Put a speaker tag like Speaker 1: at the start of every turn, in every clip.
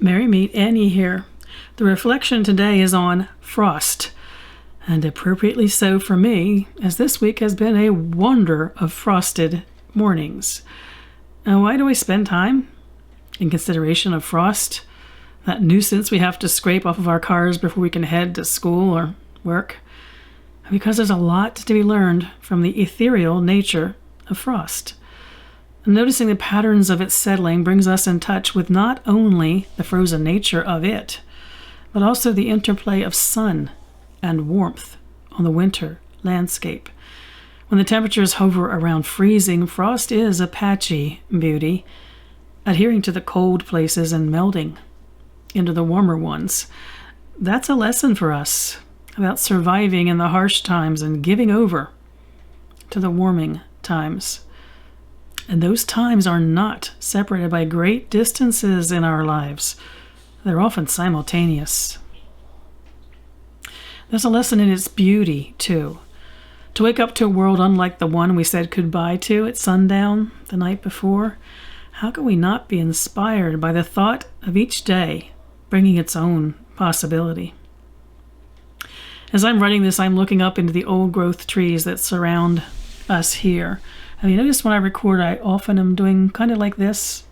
Speaker 1: Merry meet Annie here. The reflection today is on frost, and appropriately so for me, as this week has been a wonder of frosted mornings. Now, why do I spend time in consideration of frost? That nuisance we have to scrape off of our cars before we can head to school or work? Because there's a lot to be learned from the ethereal nature of frost. Noticing the patterns of its settling brings us in touch with not only the frozen nature of it, but also the interplay of sun and warmth on the winter landscape. When the temperatures hover around freezing, frost is a patchy beauty, adhering to the cold places and melting into the warmer ones. That's a lesson for us about surviving in the harsh times and giving over to the warming times. And those times are not separated by great distances in our lives. They're often simultaneous. There's a lesson in its beauty, too. To wake up to a world unlike the one we said goodbye to at sundown the night before, how can we not be inspired by the thought of each day bringing its own possibility? As I'm writing this, I'm looking up into the old-growth trees that surround us here. And you notice when I record, I often am doing kind of like this.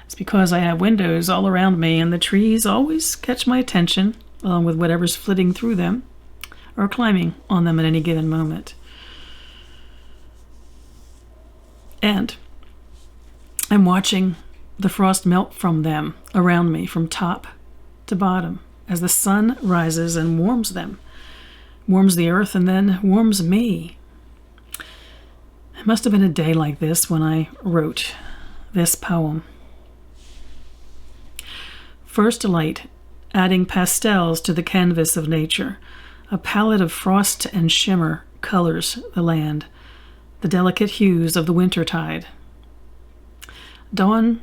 Speaker 1: It's because I have windows all around me, and the trees always catch my attention, along with whatever's flitting through them or climbing on them at any given moment. And I'm watching the frost melt from them around me, from top to bottom, as the sun rises and warms them, warms the earth, and then warms me. It must have been a day like this when I wrote this poem. First light, adding pastels to the canvas of nature. A palette of frost and shimmer colors the land, the delicate hues of the wintertide. Dawn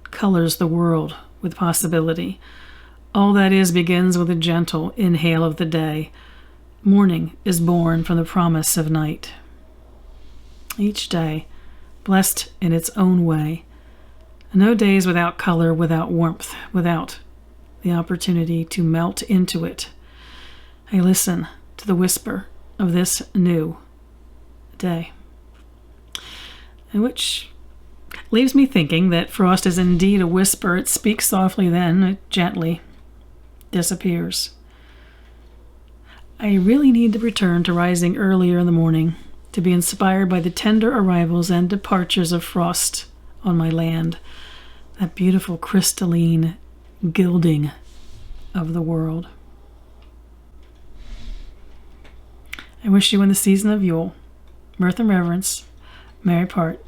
Speaker 1: colors the world with possibility. All that is begins with a gentle inhale of the day. Morning is born from the promise of night. Each day, blessed in its own way. No days without color, without warmth, without the opportunity to melt into it. I listen to the whisper of this new day. And which leaves me thinking that frost is indeed a whisper. It speaks softly, then it gently disappears. I really need to return to rising earlier in the morning, to be inspired by the tender arrivals and departures of frost on my land, that beautiful crystalline gilding of the world. I wish you in the season of Yule, mirth and reverence, merry part,